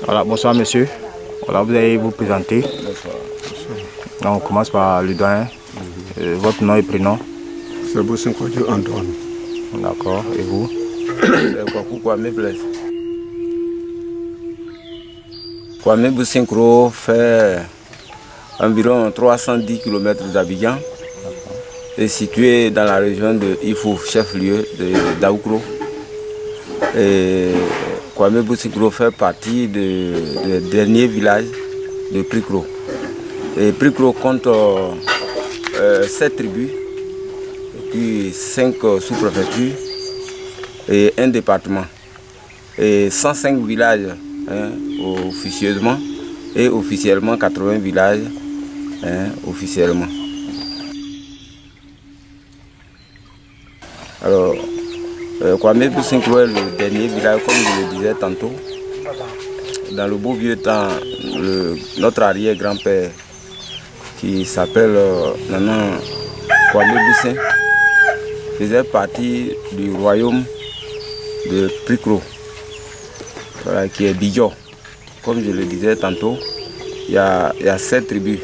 Voilà, bonsoir monsieur. Voilà, vous allez vous présenter. Bonsoir. Donc, on commence par le doyen. Votre nom et prénom. C'est Boussinkodio Antoine. D'accord, et vous? C'est Kwaku Kwame Blaise. Kwame Boussinkodio fait environ 310 km d'Abidjan. Est situé dans la région de Ifo, chef-lieu de Daoukro. Et Kwame Boussinkodio fait partie du dernier village de Prikro. Et Prikro compte 7 tribus, et puis 5 sous-préfectures et un département. Et 105 villages officieusement et officiellement 80 villages officiellement. Alors, Kwame Boussinkodio est le dernier village, comme je le disais tantôt. Dans le beau vieux temps, notre arrière-grand-père, qui s'appelle Nanan Kwame Boussin, faisait partie du royaume de Prikro, voilà, qui est Bidjo. Comme je le disais tantôt, il y a 7 tribus.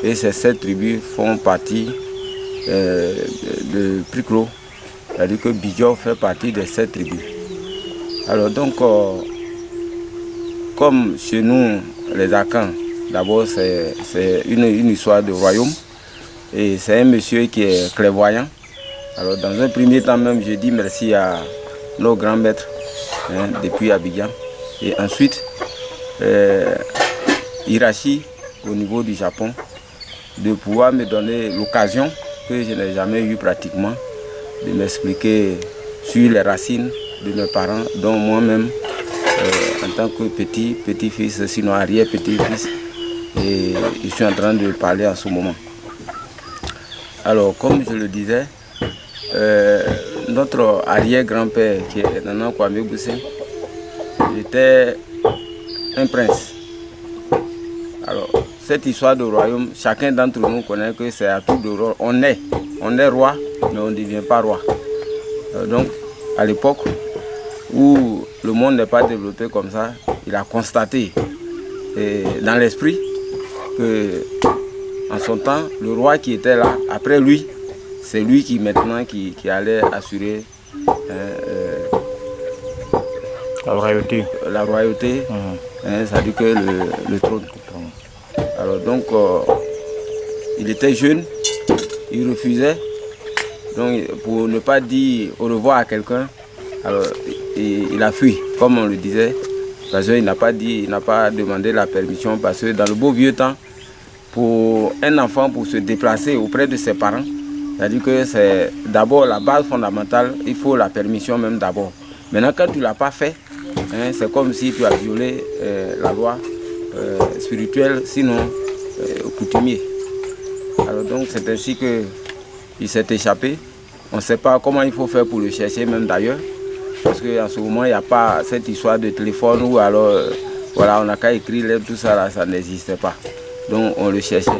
Et ces 7 tribus font partie de Prikro. C'est-à-dire que Bidjo fait partie de 7 tribus. Alors donc, comme chez nous, les Akans, d'abord c'est une histoire de royaume. Et c'est un monsieur qui est clairvoyant. Alors dans un premier temps même, je dis merci à nos grands maîtres depuis Abidjan. Et ensuite, Hirachi au niveau du Japon, de pouvoir me donner l'occasion que je n'ai jamais eu pratiquement de m'expliquer sur les racines de mes parents, dont moi-même, en tant que petit-fils, sinon arrière-petit-fils, et je suis en train de parler en ce moment. Alors, comme je le disais, notre arrière-grand-père, qui est Nanan Kwame Boussin, était un prince. Alors, cette histoire de royaume, chacun d'entre nous connaît que c'est à tour de rôle. On est roi, mais on ne devient pas roi. Donc, à l'époque où le monde n'est pas développé comme ça, il a constaté dans l'esprit que, en son temps, le roi qui était là, après lui, c'est lui qui maintenant qui allait assurer La royauté. La royauté, c'est-à-dire que le trône. Alors donc, il était jeune, il refusait. Donc, pour ne pas dire au revoir à quelqu'un, alors il a fui, comme on le disait, parce qu'il n'a pas demandé la permission, parce que dans le beau vieux temps, pour un enfant, pour se déplacer auprès de ses parents, c'est-à-dire que c'est d'abord la base fondamentale, il faut la permission même d'abord. Maintenant, quand tu ne l'as pas fait, c'est comme si tu as violé la loi spirituelle, sinon coutumier. Alors donc c'est ainsi qu'il s'est échappé. On ne sait pas comment il faut faire pour le chercher, même d'ailleurs, parce qu'en ce moment, il n'y a pas cette histoire de téléphone où alors, voilà, on n'a qu'à écrire tout ça, là, ça n'existait pas. Donc on le cherchait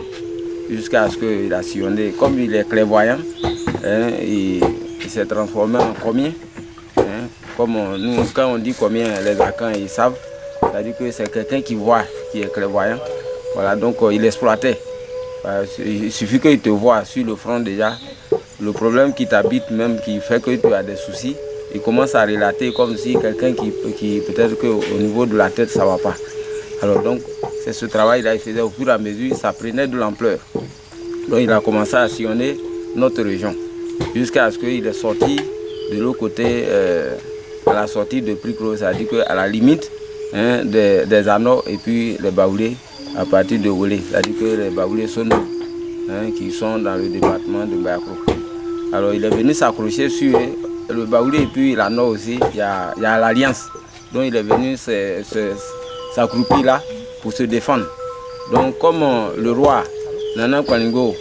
jusqu'à ce qu'il a sillonné. Comme il est clairvoyant, il s'est transformé en comien. Comme nous, quand on dit combien, les Akans, ils savent, c'est-à-dire que c'est quelqu'un qui voit, qui est clairvoyant. Voilà, donc il exploitait. Il suffit qu'il te voit sur le front déjà. Le problème qui t'habite même, qui fait que tu as des soucis, il commence à relater comme si quelqu'un qui peut-être qu'au niveau de la tête, ça ne va pas. Alors donc, c'est ce travail-là, il faisait au fur et à mesure, ça prenait de l'ampleur. Donc il a commencé à sillonner notre région, jusqu'à ce qu'il est sorti de l'autre côté, à la sortie de Prikro, c'est-à-dire qu'à la limite des Anneaux et puis les Baoulés, à partir de Wolé, c'est-à-dire que les Baoulés sont nous, qui sont dans le département de Bayakro. Alors il est venu s'accrocher sur le Baoulé et puis l'Anneau aussi, il y a l'Alliance. Donc il est venu s'accroupir là pour se défendre. Donc comme le roi Nanan Kwaningo,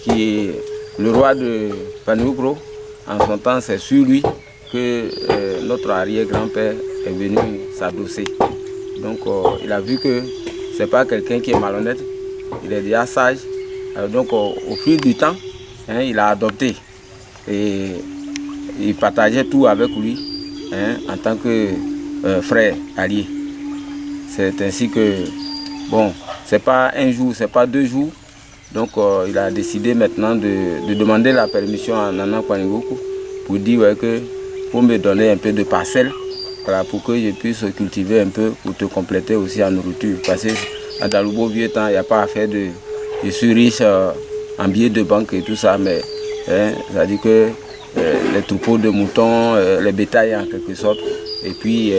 qui est le roi de Panoukro, en son temps c'est sur lui que notre arrière-grand-père est venu s'adosser. Donc il a vu que ce n'est pas quelqu'un qui est malhonnête, il est déjà sage. Alors, donc au fil du temps, il a adopté et il partageait tout avec lui en tant que frère allié. C'est ainsi que, bon, c'est pas un jour, c'est pas 2 jours. Donc il a décidé maintenant de demander la permission à Nana Kwanigoko pour dire ouais, que pour me donner un peu de parcelle, voilà, pour que je puisse cultiver un peu, pour te compléter aussi en nourriture. Parce que dans le beau vieux temps, il n'y a pas à faire de... Je suis riche en billets de banque et tout ça, mais ça dit que les troupeaux de moutons, les bétails en quelque sorte, et puis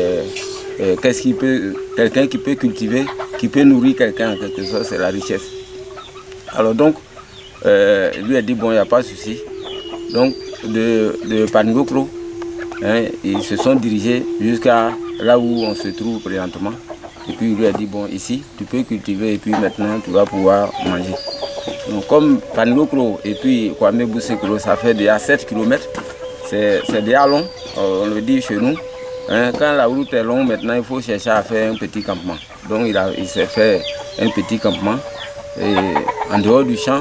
qu'est-ce qu'il peut, quelqu'un qui peut cultiver, qui peut nourrir quelqu'un en quelque sorte, c'est la richesse. Alors donc, lui a dit bon, il n'y a pas de souci. Donc de Panigokro, ils se sont dirigés jusqu'à là où on se trouve présentement. Et puis il lui a dit bon, ici tu peux cultiver et puis maintenant tu vas pouvoir manger. Donc comme Panigokro et puis Kwame Bousekro, ça fait déjà 7 km, c'est déjà long, on le dit chez nous. Quand la route est longue, maintenant il faut chercher à faire un petit campement. Donc il s'est fait un petit campement et en dehors du champ.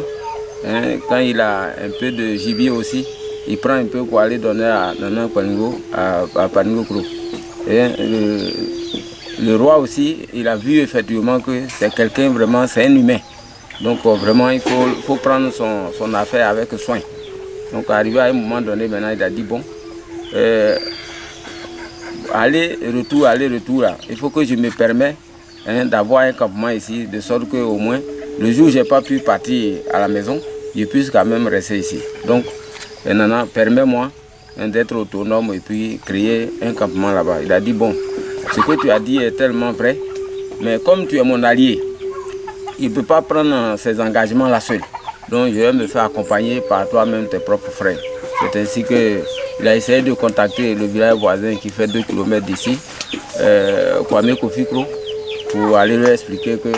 Quand il a un peu de gibier aussi, il prend un peu pour aller donner à Nana Kwanigoko, à Panigokro. Et le roi aussi, il a vu effectivement que c'est quelqu'un vraiment, c'est un humain. Donc vraiment, il faut prendre son affaire avec soin. Donc arrivé à un moment donné, maintenant il a dit bon, aller-retour là, il faut que je me permette d'avoir un campement ici, de sorte qu'au moins, le jour où je n'ai pas pu partir à la maison, je puisse quand même rester ici. Donc, Nana, permets-moi d'être autonome et puis créer un campement là-bas. Il a dit, bon, ce que tu as dit est tellement vrai, mais comme tu es mon allié, il ne peut pas prendre ses engagements là seul. Donc, je vais me faire accompagner par toi-même, tes propres frères. C'est ainsi qu'il a essayé de contacter le village voisin qui fait 2 km d'ici, Kwame Kofikro, pour aller lui expliquer que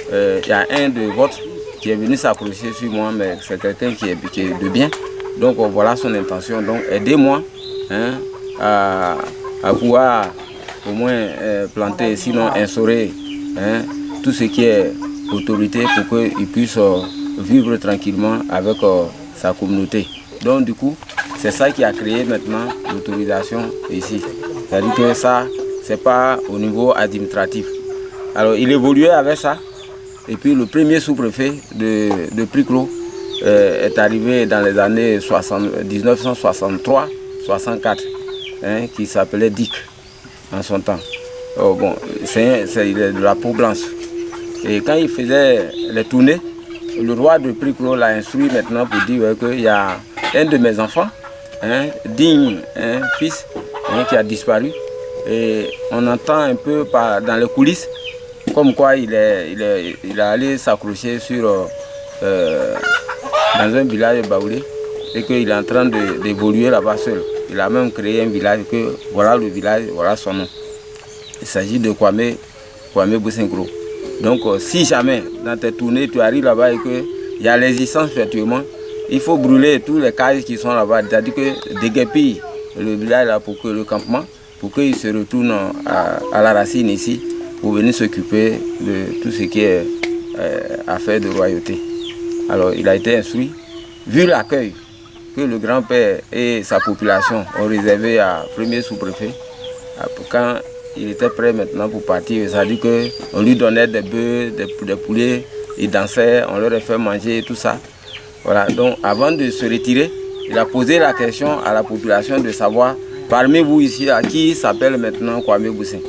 il y a un de vôtres qui est venu s'accrocher sur moi, mais c'est quelqu'un qui est de bien. Donc voilà son intention. Donc aidez-moi à pouvoir au moins planter, sinon instaurer tout ce qui est autorité pour qu'il puisse vivre tranquillement avec sa communauté. Donc du coup, c'est ça qui a créé maintenant l'autorisation ici. C'est-à-dire que ça, c'est pas au niveau administratif. Alors il évoluait avec ça. Et puis le premier sous-préfet de Priclo est arrivé dans les années 1963-64, qui s'appelait Dick en son temps. Oh, bon, c'est de la peau blanche. Et quand il faisait les tournées, le roi de Priclo l'a instruit maintenant pour dire qu'il y a un de mes enfants, digne fils, qui a disparu. Et on entend un peu dans les coulisses comme quoi il est allé s'accrocher sur dans un village baoulé et qu'il est en train d'évoluer là-bas seul. Il a même créé un village, que voilà le village, voilà son nom. Il s'agit de Kwame Bousekro. Donc si jamais dans tes tournées tu arrives là-bas et qu'il y a l'existence effectivement, il faut brûler tous les cages qui sont là-bas, c'est-à-dire que déguerpir le village là pour que le campement, pour qu'il se retourne à la racine ici, pour venir s'occuper de tout ce qui est affaire de royauté. Alors il a été instruit, vu l'accueil que le grand-père et sa population ont réservé à premier sous-préfet, quand il était prêt maintenant pour partir, ça dit qu'on lui donnait des bœufs, des poulets, il dansait, on leur a fait manger et tout ça. Voilà, donc avant de se retirer, il a posé la question à la population de savoir, parmi vous ici, à qui s'appelle maintenant Kwame Bousekro.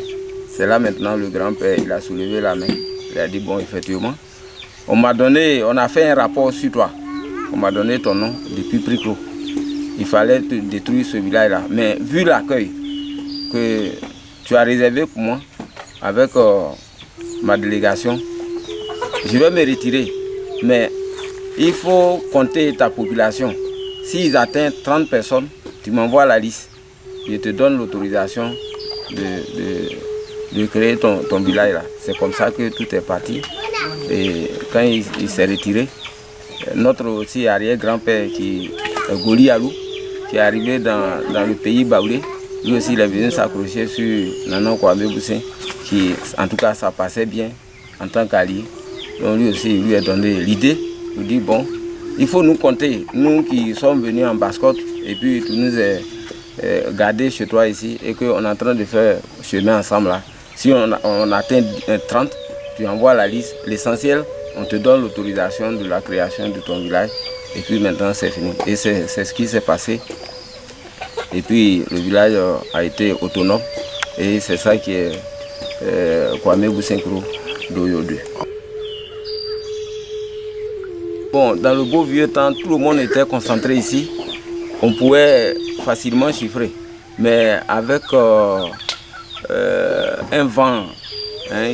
C'est là maintenant le grand-père, il a soulevé la main. Il a dit, bon, effectivement, on a fait un rapport sur toi. On m'a donné ton nom depuis Priclo. Il fallait te détruire ce village-là. Mais vu l'accueil que tu as réservé pour moi, avec ma délégation, je vais me retirer. Mais il faut compter ta population. S'ils atteignent 30 personnes, tu m'envoies la liste. Je te donne l'autorisation de créer ton village là. C'est comme ça que tout est parti. Et quand il s'est retiré, notre aussi arrière-grand-père qui est Goli Alou, qui est arrivé dans le pays baoulé, lui aussi il est venu s'accrocher sur Nana Kwame Bousekro, qui en tout cas ça passait bien en tant qu'allié. Donc lui aussi il lui a donné l'idée, il dit bon, il faut nous compter, nous qui sommes venus en basse-côte, et puis tu nous es gardés chez toi ici, et qu'on est en train de faire chemin ensemble là. Si on atteint 30, tu envoies la liste. L'essentiel, on te donne l'autorisation de la création de ton village. Et puis maintenant, c'est fini. Et c'est ce qui s'est passé. Et puis, le village a été autonome. Et c'est ça qui est Kwame Boussinkoro d'aujourd'hui. Bon, dans le beau vieux temps, tout le monde était concentré ici. On pouvait facilement chiffrer. Mais avec un vent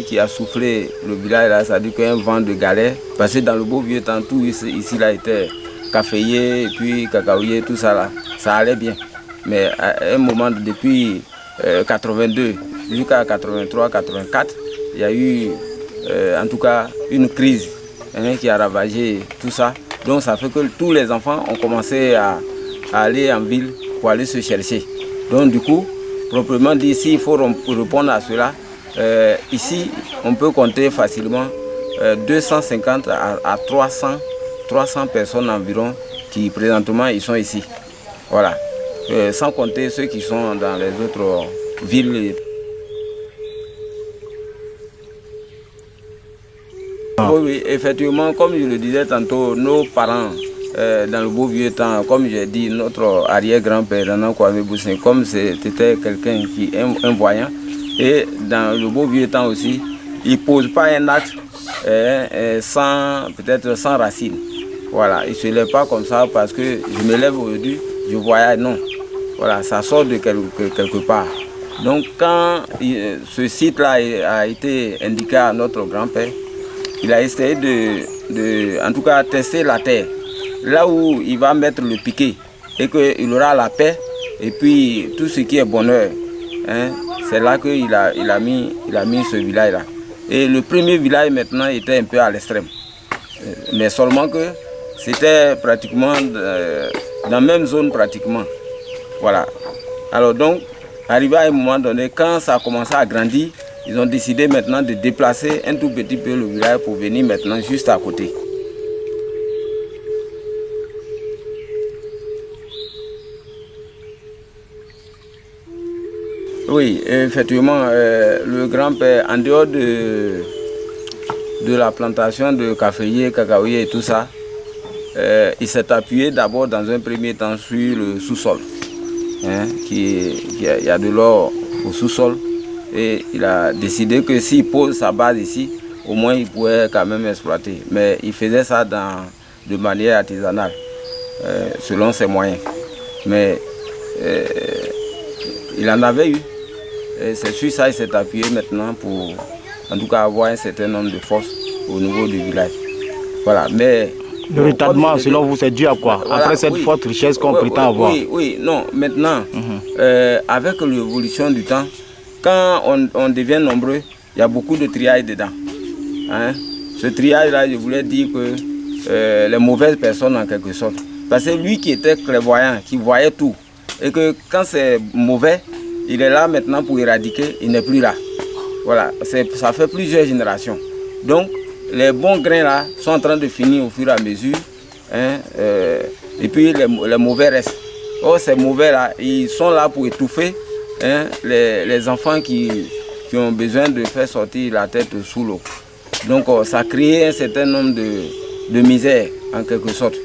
qui a soufflé le village, là, ça veut dire qu'un vent de galère. Parce que dans le beau vieux temps, tout ici là était caféier, et puis cacaoyer, tout ça là. Ça allait bien. Mais à un moment, depuis 82 jusqu'à 83, 84, il y a eu en tout cas une crise qui a ravagé tout ça. Donc ça fait que tous les enfants ont commencé à aller en ville pour aller se chercher. Donc du coup, proprement dit, s'il faut répondre à cela, ici on peut compter facilement 250 à 300 personnes environ qui présentement ils sont ici. Voilà. Sans compter ceux qui sont dans les autres villes. Oui, effectivement, comme je le disais tantôt, nos parents, dans le beau vieux temps, comme j'ai dit, notre arrière-grand-père, Nana Kwame Boussinkoro, comme c'était quelqu'un qui est un voyant, et dans le beau vieux temps aussi, il ne pose pas un acte peut-être sans racine. Voilà, il ne se lève pas comme ça parce que je me lève aujourd'hui, je voyais, non. Voilà, ça sort de quelque part. Donc quand ce site-là a été indiqué à notre grand-père, il a essayé en tout cas, tester la terre. Là où il va mettre le piquet et qu'il aura la paix et puis tout ce qui est bonheur, c'est là qu'il a mis ce village-là. Et le premier village maintenant était un peu à l'extrême. Mais seulement que c'était pratiquement dans la même zone pratiquement. Voilà. Alors donc, arrivé à un moment donné, quand ça a commencé à grandir, ils ont décidé maintenant de déplacer un tout petit peu le village pour venir maintenant juste à côté. Oui, effectivement, le grand-père, en dehors de la plantation de caféiers, cacaoyers et tout ça, il s'est appuyé d'abord dans un premier temps sur le sous-sol. Il y a de l'or au sous-sol et il a décidé que s'il pose sa base ici, au moins il pourrait quand même exploiter. Mais il faisait ça de manière artisanale, selon ses moyens. Mais il en avait eu. C'est sur ça qu'il s'est appuyé maintenant pour en tout cas avoir un certain nombre de forces au niveau du village. Voilà, mais... Le retardement, selon vous, c'est dû à quoi? Voilà, après cette forte richesse qu'on prétend avoir. Oui, non. Maintenant, avec l'évolution du temps, quand on devient nombreux, il y a beaucoup de triage dedans. Ce triage-là, je voulais dire que les mauvaises personnes en quelque sorte. Parce que lui qui était clairvoyant, qui voyait tout, et que quand c'est mauvais, il est là maintenant pour éradiquer, il n'est plus là. Voilà, ça fait plusieurs générations. Donc, les bons grains là sont en train de finir au fur et à mesure. Et puis les mauvais restent. Oh, ces mauvais là, ils sont là pour étouffer les enfants qui ont besoin de faire sortir la tête sous l'eau. Donc ça crée un certain nombre de misères en quelque sorte.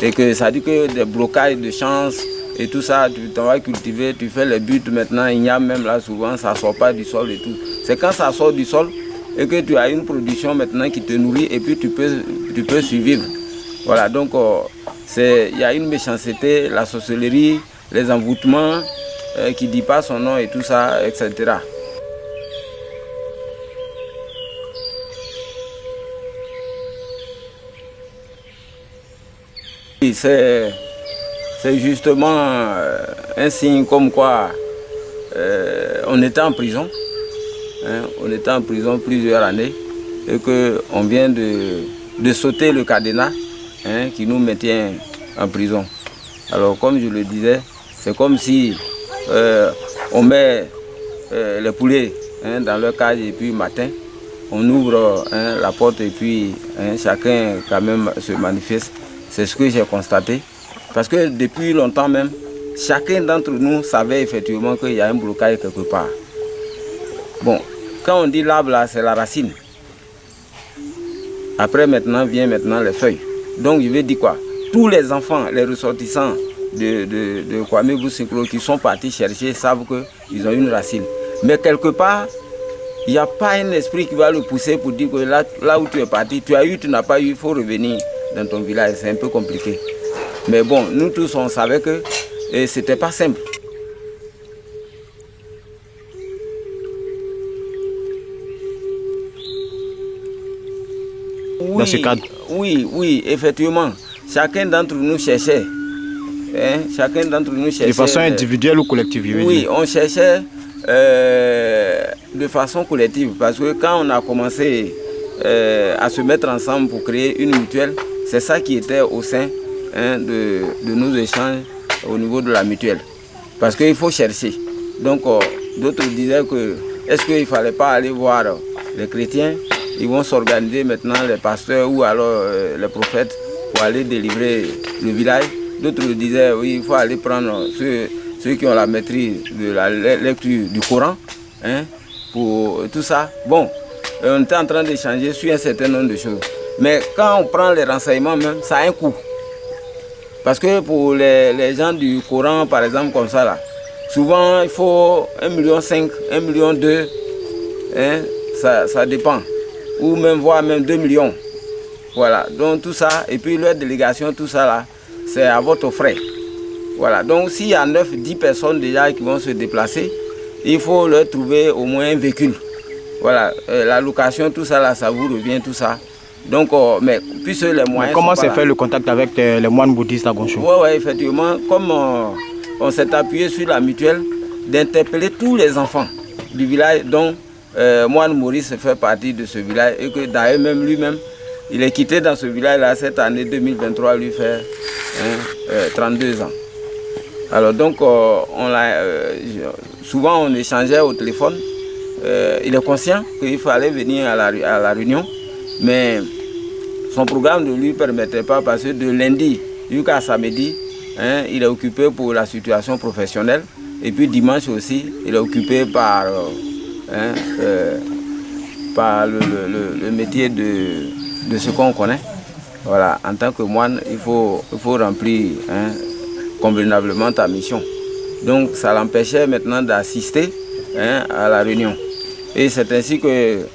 Et que ça dit que des blocages de chances et tout ça, tu t'en vas cultiver, tu fais les buts maintenant, il y a même là souvent, ça ne sort pas du sol et tout. C'est quand ça sort du sol et que tu as une production maintenant qui te nourrit et puis tu peux survivre. Voilà, donc il y a une méchanceté, la sorcellerie, les envoûtements qui ne disent pas son nom et tout ça, etc. C'est justement un signe comme quoi on était en prison. On était en prison plusieurs années et qu'on vient de sauter le cadenas qui nous maintient en prison. Alors comme je le disais, c'est comme si on met les poulets dans leur cage et puis matin, on ouvre la porte et puis chacun quand même se manifeste. C'est ce que j'ai constaté. Parce que depuis longtemps même, chacun d'entre nous savait effectivement qu'il y a un blocage quelque part. Bon, quand on dit l'arbre là, c'est la racine. Après maintenant vient les feuilles. Donc je vais dire quoi? Tous les enfants, les ressortissants de Kwame Boussinkolo qui sont partis chercher savent qu'ils ont une racine. Mais quelque part, il n'y a pas un esprit qui va le pousser pour dire que là où tu es parti, tu as eu, tu n'as pas eu, il faut revenir dans ton village. C'est un peu compliqué. Mais bon, nous tous, on savait que ce n'était pas simple. Dans ce cadre. Oui, effectivement. Chacun d'entre nous cherchait. Chacun d'entre nous cherchait. De façon individuelle ou collective, je veux Oui, dire. on cherchait de façon collective. Parce que quand on a commencé à se mettre ensemble pour créer une mutuelle, c'est ça qui était au sein de nos échanges au niveau de la mutuelle. Parce qu'il faut chercher. Donc, d'autres disaient que est-ce qu'il ne fallait pas aller voir les chrétiens? Ils vont s'organiser maintenant, les pasteurs ou alors les prophètes, pour aller délivrer le village. D'autres disaient oui, il faut aller prendre ceux qui ont la maîtrise de la lecture du Coran, pour tout ça. Bon, on était en train d'échanger sur un certain nombre de choses. Mais quand on prend les renseignements même, ça a un coût. Parce que pour les gens du Coran, par exemple, comme ça, là, souvent il faut 1,5 million, 1,2 million, ça dépend. Ou même voire même 2 millions. Voilà, donc tout ça, et puis leur délégation, tout ça là, c'est à votre frais. Voilà, donc s'il y a 9-10 personnes déjà qui vont se déplacer, il faut leur trouver au moins un véhicule. Voilà, la location, tout ça là, ça vous revient, tout ça. Donc, mais puisque les moyens. Comment s'est fait le contact avec les moines bouddhistes à Gonchou? Oui, effectivement, comme on s'est appuyé sur la mutuelle, d'interpeller tous les enfants du village, dont Moine Maurice fait partie de ce village, et que d'ailleurs même lui-même, il est quitté dans ce village-là cette année 2023, lui fait 32 ans. Alors donc, souvent on échangeait au téléphone. Il est conscient qu'il fallait venir à la réunion, mais son programme ne lui permettait pas parce que de lundi jusqu'à samedi, il est occupé pour la situation professionnelle. Et puis dimanche aussi, il est occupé par le métier de ce qu'on connaît. Voilà, en tant que moine, il faut remplir convenablement ta mission. Donc ça l'empêchait maintenant d'assister à la réunion. Et c'est ainsi que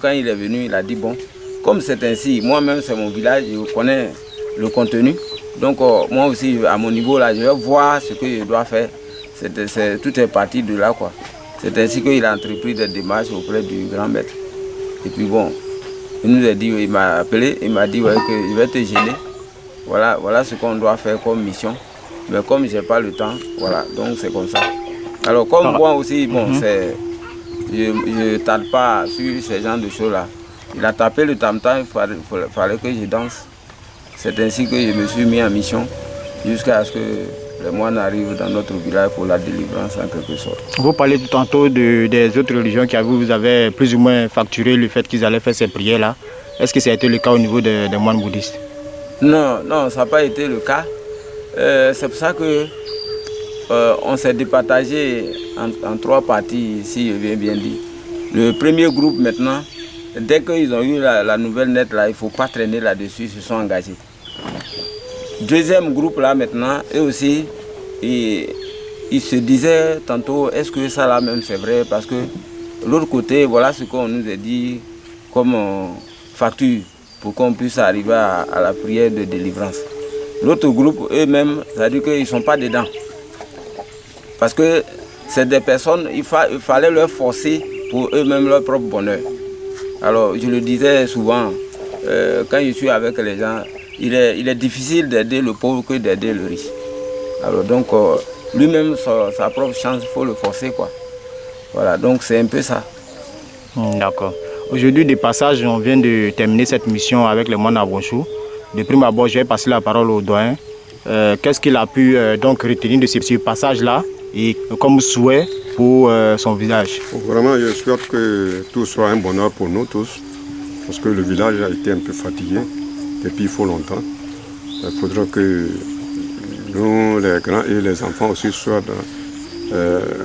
quand il est venu, il a dit bon, comme c'est ainsi, moi-même c'est mon village, je connais le contenu. Donc moi aussi, à mon niveau là, je vais voir ce que je dois faire. Tout est parti de là, quoi. C'est ainsi qu'il a entrepris des démarches auprès du grand maître. Et puis bon, il nous a dit, il m'a appelé, il m'a dit ouais, que je vais te gêner. Voilà ce qu'on doit faire comme mission. Mais comme je n'ai pas le temps, voilà, donc c'est comme ça. Alors comme moi aussi, bon, je ne tarde pas sur ce genre de choses-là. Il a tapé le tam-tam, il fallait que je danse. C'est ainsi que je me suis mis en mission jusqu'à ce que les moines arrivent dans notre village pour la délivrance en quelque sorte. Vous parlez tout tantôt des autres religions qui vous avez plus ou moins facturé le fait qu'ils allaient faire ces prières-là. Est-ce que ça a été le cas au niveau des moines bouddhistes? Non, ça n'a pas été le cas. C'est pour ça que on s'est départagé en 3 parties, si je viens bien dire. Le premier groupe maintenant, dès qu'ils ont eu la nouvelle net là, il ne faut pas traîner là-dessus, ils se sont engagés. Deuxième groupe là maintenant, eux aussi, ils se disaient tantôt, est-ce que ça là même c'est vrai? Parce que l'autre côté, voilà ce qu'on nous a dit comme facture pour qu'on puisse arriver à la prière de délivrance. L'autre groupe, eux-mêmes, c'est-à-dire qu'ils ne sont pas dedans. Parce que c'est des personnes, il fallait leur forcer pour eux-mêmes leur propre bonheur. Alors je le disais souvent, quand je suis avec les gens, il est difficile d'aider le pauvre que d'aider le riche. Alors donc, lui-même, sa propre chance, il faut le forcer, quoi. Voilà, donc c'est un peu ça. D'accord. Aujourd'hui, de passage, on vient de terminer cette mission avec le moine à Gonchou. De prime abord, je vais passer la parole au doyen. Qu'est-ce qu'il a pu donc retenir de ce passage-là et comme souhait pour son village? Vraiment, je souhaite que tout soit un bonheur pour nous tous, parce que le village a été un peu fatigué depuis fort longtemps. Il faudra que nous, les grands et les enfants aussi, soient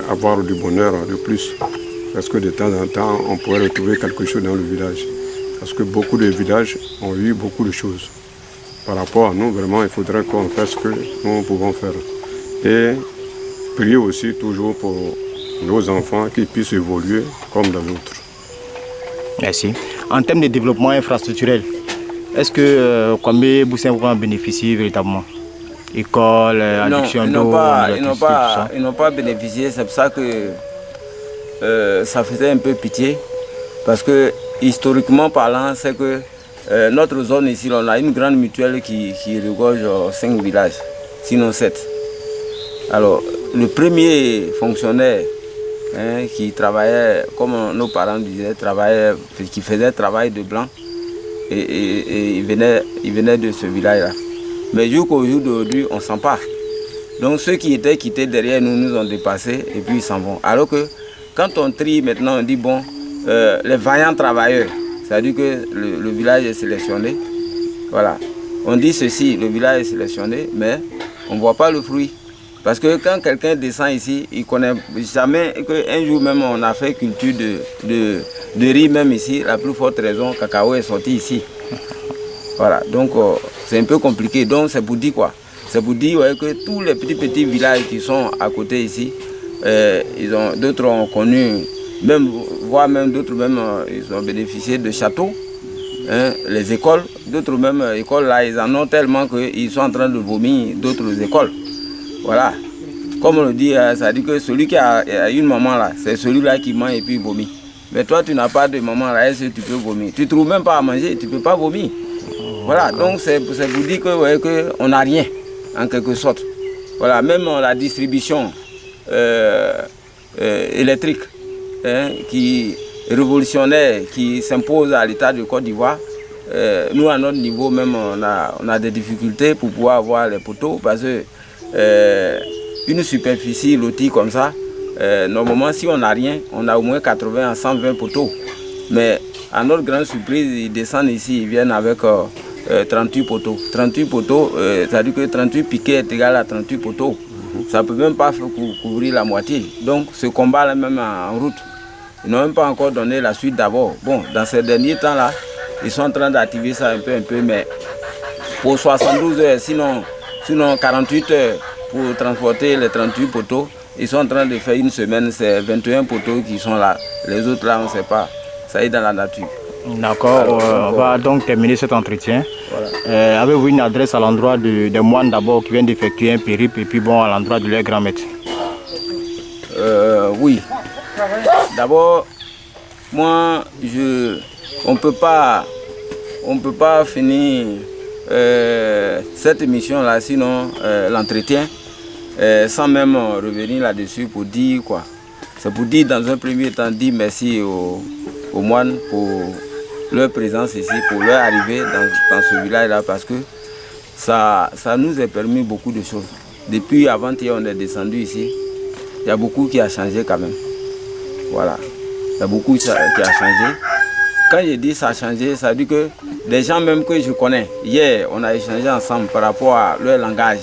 avoir du bonheur de plus. Parce que de temps en temps, on pourrait retrouver quelque chose dans le village. Parce que beaucoup de villages ont eu beaucoup de choses. Par rapport à nous, vraiment, il faudrait qu'on fasse ce que nous pouvons faire. Et prier aussi toujours pour nos enfants qu'ils puissent évoluer comme dans l'autre. Merci. En termes de développement infrastructurel, est-ce que Kwame Boussin en bénéficie véritablement? École, adduction d'eau, ils n'ont pas bénéficié. C'est pour ça que ça faisait un peu pitié. Parce que historiquement parlant, c'est que notre zone ici, on a une grande mutuelle qui regorge 5 villages, sinon 7. Alors, le premier fonctionnaire qui travaillait, comme nos parents disaient, qui faisait travail de blanc, et il venait de ce village-là. Mais jusqu'au jour d'aujourd'hui, on s'empare. Donc ceux qui étaient quittés derrière nous, nous ont dépassés et puis ils s'en vont. Alors que quand on trie maintenant, on dit bon, les vaillants travailleurs, c'est-à-dire que le village est sélectionné. Voilà. On dit ceci, le village est sélectionné, mais on ne voit pas le fruit. Parce que quand quelqu'un descend ici, il ne connaît jamais qu'un jour même on a fait culture de riz même ici. La plus forte raison, cacao est sorti ici. Voilà, donc c'est un peu compliqué. Donc c'est pour dire quoi? C'est pour dire que tous les petits villages qui sont à côté ici, d'autres ont connu, voire même d'autres même, ils ont bénéficié de châteaux, les écoles, d'autres même écoles là, ils en ont tellement qu'ils sont en train de vomir d'autres écoles. Voilà, comme on le dit, ça dit que celui qui a une maman là, c'est celui-là qui mange et puis vomit. Mais toi, tu n'as pas de maman là, est-ce que tu peux vomir? Tu ne trouves même pas à manger, tu ne peux pas vomir. Voilà, donc c'est pour dire qu'on n'a rien, en quelque sorte. Voilà, même la distribution électrique qui est révolutionnaire, qui s'impose à l'État de Côte d'Ivoire, nous, à notre niveau même, on a des difficultés pour pouvoir avoir les poteaux, parce que une superficie lotie comme ça, normalement, si on n'a rien, on a au moins 80 à 120 poteaux. Mais à notre grande surprise, ils descendent ici, ils viennent avec 38 poteaux. 38 poteaux, c'est-à-dire que 38 piquets est égal à 38 poteaux. Ça ne peut même pas couvrir la moitié. Donc ce combat-là, même en route, ils n'ont même pas encore donné la suite d'abord. Bon, dans ces derniers temps-là, ils sont en train d'activer ça un peu, mais pour 72 heures, sinon 48 heures pour transporter les 38 poteaux, ils sont en train de faire une semaine, c'est 21 poteaux qui sont là. Les autres là, on ne sait pas. Ça est dans la nature. D'accord, on va donc terminer cet entretien. Voilà. Avez-vous une adresse à l'endroit des moines d'abord qui viennent d'effectuer un périple et puis bon à l'endroit de leur grand maître? Oui. D'abord, moi, on ne peut pas finir cette émission-là, sinon l'entretien, sans même revenir là-dessus pour dire quoi. C'est pour dire dans un premier temps, dire merci aux moines pour leur présence ici, pour leur arrivée dans ce village-là, parce que ça nous a permis beaucoup de choses. Depuis avant-hier, on est descendu ici, il y a beaucoup qui a changé quand même. Voilà, il y a beaucoup qui a changé. Quand je dis ça a changé, ça veut dire que des gens même que je connais, hier, on a échangé ensemble par rapport à leur langage.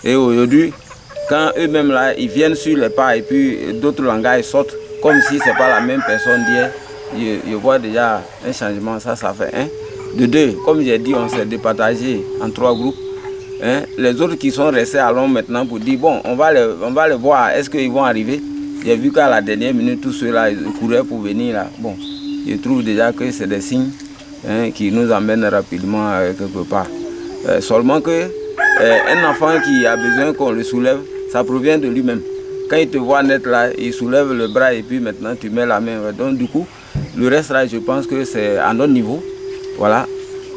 Et aujourd'hui, quand eux-mêmes là, ils viennent sur les pas et puis d'autres langages sortent, comme si ce n'est pas la même personne d'hier, je vois déjà un changement, ça fait un. De deux, comme j'ai dit, on s'est départagé en 3 groupes. Les autres qui sont restés à Londres maintenant pour dire, bon, on va les voir, est-ce qu'ils vont arriver? J'ai vu qu'à la dernière minute, tous ceux-là, ils couraient pour venir là. Bon, je trouve déjà que c'est des signes qui nous amènent rapidement quelque part. Seulement que un enfant qui a besoin qu'on le soulève, ça provient de lui-même. Quand il te voit naître là, il soulève le bras et puis maintenant tu mets la main. Donc du coup, le reste là, je pense que c'est à notre niveau. Voilà.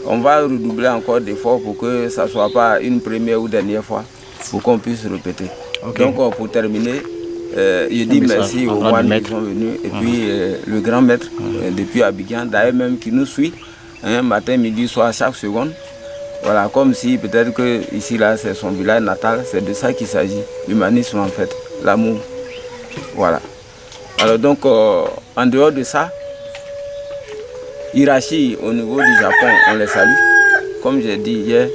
On va redoubler encore d'efforts pour que ça ne soit pas une première ou dernière fois, pour qu'on puisse répéter. Okay. Donc pour terminer, je dis merci aux moines qui sont venus et puis le grand maître depuis Abidjan, d'ailleurs même qui nous suit, matin, midi, soir, chaque seconde. Voilà, comme si peut-être que ici là c'est son village natal, c'est de ça qu'il s'agit, l'humanisme en fait, l'amour. Voilà. Alors donc en dehors de ça, Hirachi au niveau du Japon, on les salue. Comme j'ai dit hier,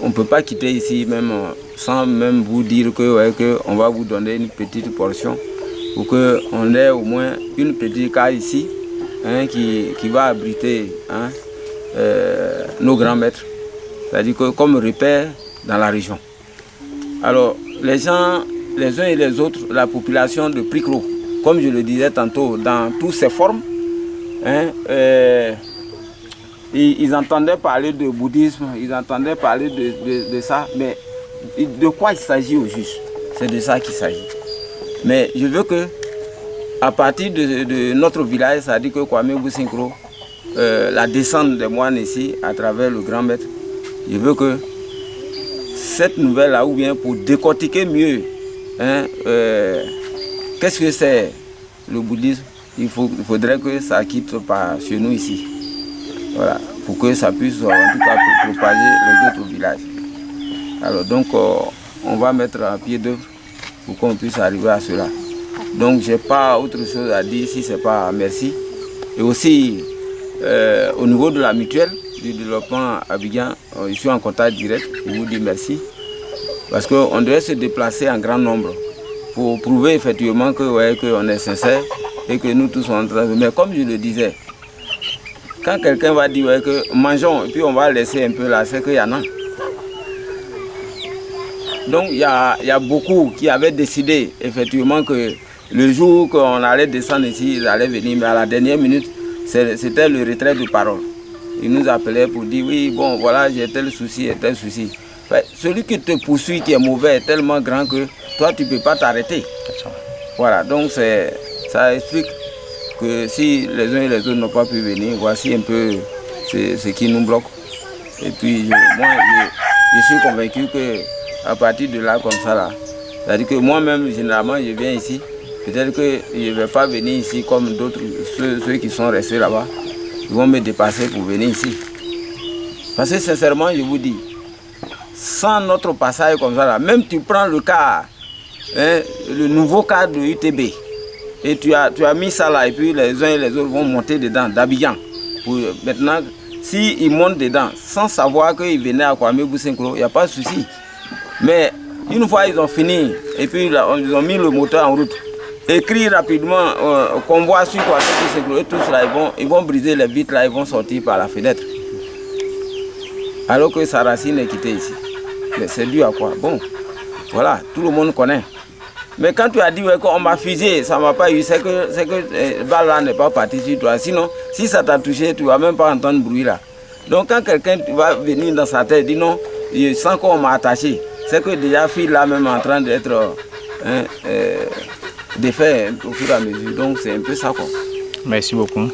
on ne peut pas quitter ici même sans même vous dire que on va vous donner une petite portion. pour qu'on ait au moins une petite case ici, hein, qui va abriter, hein, nos grands maîtres, c'est-à-dire que comme repère dans la région. Alors, les gens, les uns et les autres, la population de Pricro, comme je le disais tantôt, dans toutes ses formes, hein, ils entendaient parler de bouddhisme, ils entendaient parler de ça, mais de quoi il s'agit au juste? C'est de ça qu'il s'agit. Mais je veux que, à partir de notre village, ça dit que Kwame Boussinkro, la descente des moines ici, à travers le grand maître, je veux que cette nouvelle-là, ou bien pour décortiquer mieux, hein, qu'est-ce que c'est le bouddhisme, il faudrait que ça quitte par chez nous ici. Voilà, pour que ça puisse en tout cas propager les autres villages. Alors donc, on va mettre un pied d'œuvre pour qu'on puisse arriver à cela. Donc, je n'ai pas autre chose à dire si ce n'est pas merci. Et aussi, au niveau de la mutuelle du développement Abidjan, je suis en contact direct pour vous dire merci. Parce qu'on devait se déplacer en grand nombre pour prouver effectivement que, ouais, qu'on est sincère et que nous tous sommes en train de... Mais comme je le disais, quand quelqu'un va dire ouais, que mangeons et puis on va laisser un peu là, c'est qu'il y en a. Donc il y a beaucoup qui avaient décidé effectivement que le jour qu'on allait descendre ici, ils allaient venir, mais à la dernière minute, c'était le retrait de parole. Ils nous appelaient pour dire oui, bon voilà, j'ai tel souci et tel souci. Enfin, celui qui te poursuit, qui est mauvais, est tellement grand que toi tu ne peux pas t'arrêter. Voilà, donc ça explique que si les uns et les autres n'ont pas pu venir, voici un peu ce qui nous bloque. Et puis moi je suis convaincu qu'à partir de là, comme ça, là, c'est-à-dire que moi-même, généralement, je viens ici, peut-être que je ne vais pas venir ici comme d'autres, ceux qui sont restés là-bas, ils vont me dépasser pour venir ici. Parce que sincèrement, je vous dis, sans notre passage comme ça, là, même tu prends le cas, hein, le nouveau cas de UTB, et tu as mis ça là, et puis les uns et les autres vont monter dedans, d'Abidjan. Maintenant, s'ils montent dedans, sans savoir qu'ils venaient à Kwame Boussinkro, il n'y a pas de souci. Mais une fois ils ont fini, et puis là, ils ont mis le moteur en route, écrit rapidement, convoi sur Kwame Boussinkro, et tout cela, ils vont briser les vitres là, ils vont sortir par la fenêtre. Alors que sa racine est quittée ici. Mais c'est dû à quoi? Bon, voilà, tout le monde connaît. Mais quand tu as dit ouais, qu'on m'a fusillé, ça ne m'a pas eu, c'est que balle là n'est pas partie sur toi. Sinon, si ça t'a touché, tu ne vas même pas entendre bruit là. Donc quand quelqu'un va venir dans sa tête, dit non, je sens qu'on m'a attaché, c'est que déjà fille là même en train d'être défait au fur et à mesure. Donc c'est un peu ça quoi. Merci beaucoup.